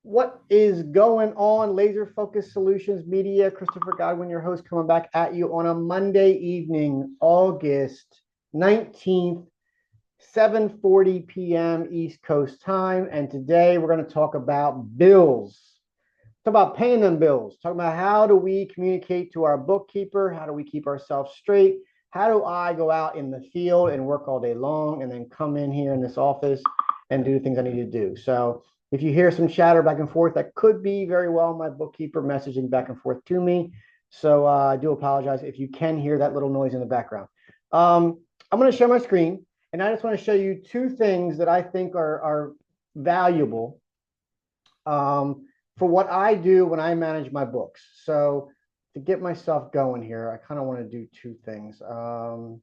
What is going on, Laser Focus Solutions Media? Christopher Godwin, your host, coming back at you on a Monday evening, August 19th, 7:40 p.m. East Coast time. And today we're going to talk about bills. Talk about paying them bills. Talk about how do we communicate to our bookkeeper? How do we keep ourselves straight? How do I go out in the field and work all day long and then come in here in this office and do the things I need to do? So if you hear some chatter back and forth, that could be very well my bookkeeper messaging back and forth to me. So I do apologize if you can hear that little noise in the background. I'm going to share my screen, and I just want to show you two things that I think are valuable for what I do when I manage my books. So to get myself going here, I kind of want to do two things. I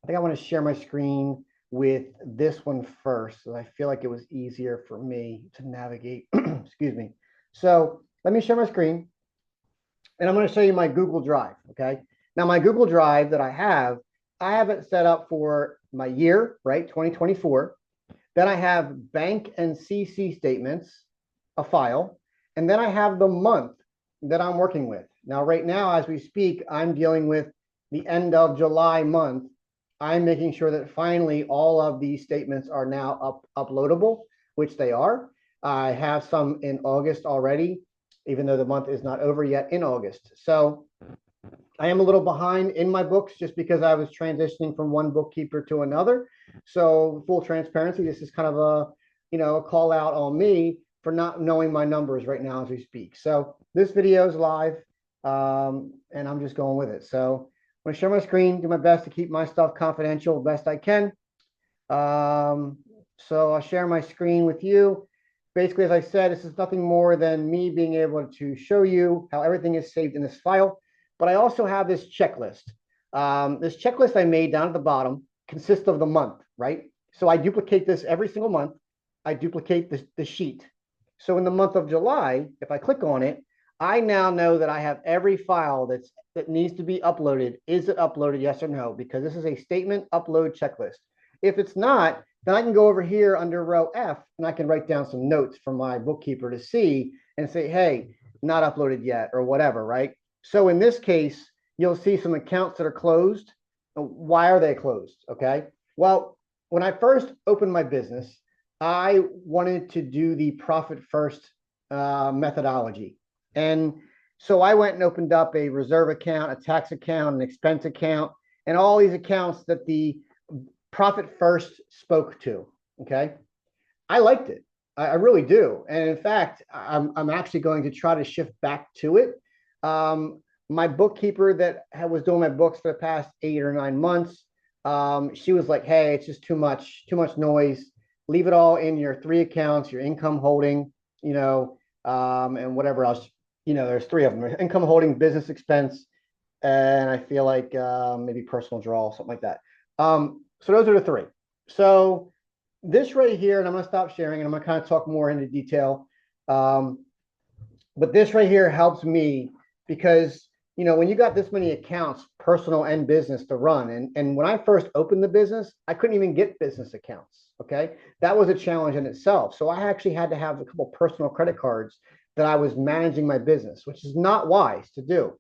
think I want to share my screen with this one first. So I feel like it was easier for me to navigate. Excuse me. So let me share my screen, and I'm going to show you my Google Drive. Okay. Now my Google Drive that I have it set up for my year, right? 2024. Then I have bank and CC statements, a file, and then I have the month that I'm working with. Now, right now, as we speak, I'm dealing with the end of July month. I'm making sure that finally all of these statements are now uploadable, which they are. I have some in August already, even though the month is not over yet in August. So I am a little behind in my books just because I was transitioning from one bookkeeper to another. So full transparency, this is kind of a call out on me for not knowing my numbers right now as we speak. So this video is live, and I'm just going with it. So I'm going to share my screen, do my best to keep my stuff confidential best I can. So I'll share my screen with you. Basically, as I said, this is nothing more than me being able to show you how everything is saved in this file. But I also have this checklist. This checklist I made down at the bottom consists of the month, right? So I duplicate this every single month. I duplicate the sheet. So in the month of July, if I click on it, I now know that I have every file that needs to be uploaded. Is it uploaded, yes or no? Because this is a statement upload checklist. If it's not, then I can go over here under row F and I can write down some notes from my bookkeeper to see and say, hey, not uploaded yet or whatever, right? So in this case, you'll see some accounts that are closed. Why are they closed? Okay. Well, when I first opened my business, I wanted to do the profit first methodology. And so I went and opened up a reserve account, a tax account, an expense account, and all these accounts that the profit first spoke to. Okay. I liked it. I really do. And in fact, I'm actually going to try to shift back to it. My bookkeeper that was doing my books for the past 8 or 9 months, she was like, hey, it's just too much noise. Leave it all in your 3 accounts, your income holding, and whatever else, there's 3 of them: income holding, business expense, and I feel like maybe personal draw, something like that. So those are the 3. So this right here, and I'm going to stop sharing and I'm going to kind of talk more into detail. But this right here helps me because, when you got this many accounts, personal and business, to run, and when I first opened the business, I couldn't even get business accounts. Okay. That was a challenge in itself. So I actually had to have a couple personal credit cards that I was managing my business, which is not wise to do.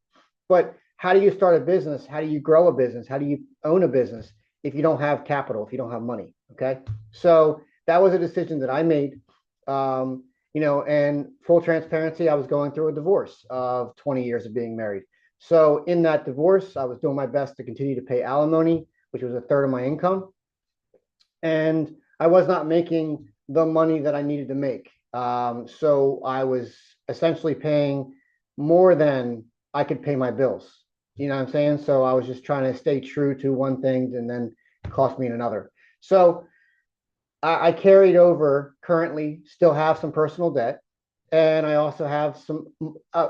But how do you start a business? How do you grow a business? How do you own a business if you don't have capital, if you don't have money? Okay. So that was a decision that I made. And full transparency, I was going through a divorce of 20 years of being married. So in that divorce, I was doing my best to continue to pay alimony, which was 1/3 of my income. And I was not making the money that I needed to make. So I was essentially paying more than I could pay my bills. You know what I'm saying? So I was just trying to stay true to one thing and then it cost me another. So I carried over, currently still have some personal debt. And I also have some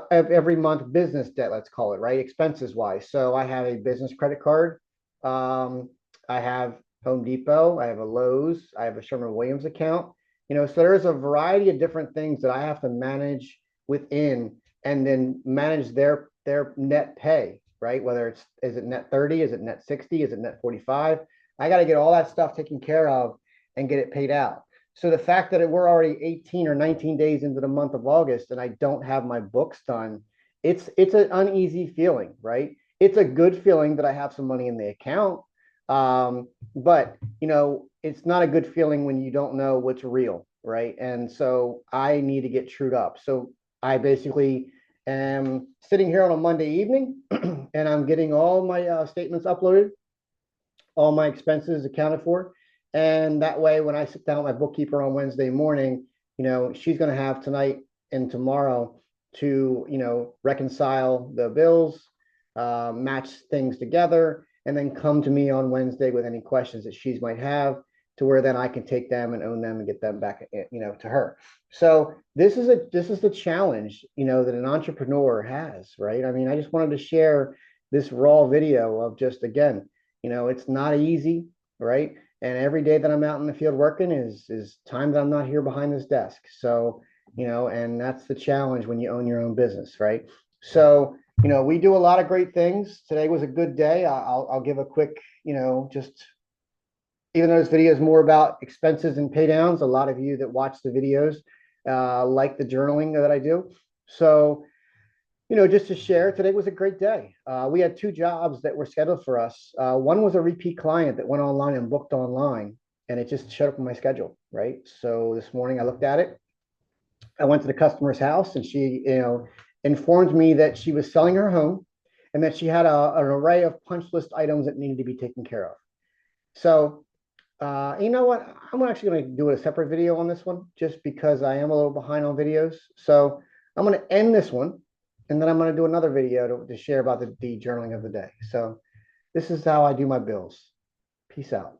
every month business debt, let's call it, right? Expenses wise. So I have a business credit card. I have Home Depot. I have a Lowe's. I have a Sherwin-Williams account. So there's a variety of different things that I have to manage within and then manage their net pay, right? Whether is it net 30? Is it net 60? Is it net 45? I got to get all that stuff taken care of and get it paid out. So the fact that we're already 18 or 19 days into the month of August and I don't have my books done, it's an uneasy feeling, right? It's a good feeling that I have some money in the account. But it's not a good feeling when you don't know what's real, right? And so I need to get trued up. So I basically am sitting here on a Monday evening and I'm getting all my statements uploaded, all my expenses accounted for. And that way, when I sit down with my bookkeeper on Wednesday morning, she's going to have tonight and tomorrow to, reconcile the bills, match things together, and then come to me on Wednesday with any questions that she might have, to where then I can take them and own them and get them back, to her. So this is the challenge, that an entrepreneur has, right? I mean, I just wanted to share this raw video of just, again, it's not easy, right? And every day that I'm out in the field working is time that I'm not here behind this desk. So, and that's the challenge when you own your own business, right? So, we do a lot of great things. Today was a good day. I'll give a quick, just, even though this video is more about expenses and pay downs, a lot of you that watch the videos like the journaling that I do. So, just to share, today was a great day. We had 2 jobs that were scheduled for us. One was a repeat client that went online and booked online, and it just showed up in my schedule, right? So this morning I looked at it. I went to the customer's house, and she, informed me that she was selling her home and that she had an array of punch list items that needed to be taken care of. So, you know what? I'm actually going to do a separate video on this one just because I am a little behind on videos. So I'm going to end this one, and then I'm going to do another video to share about the journaling of the day. So this is how I do my bills. Peace out.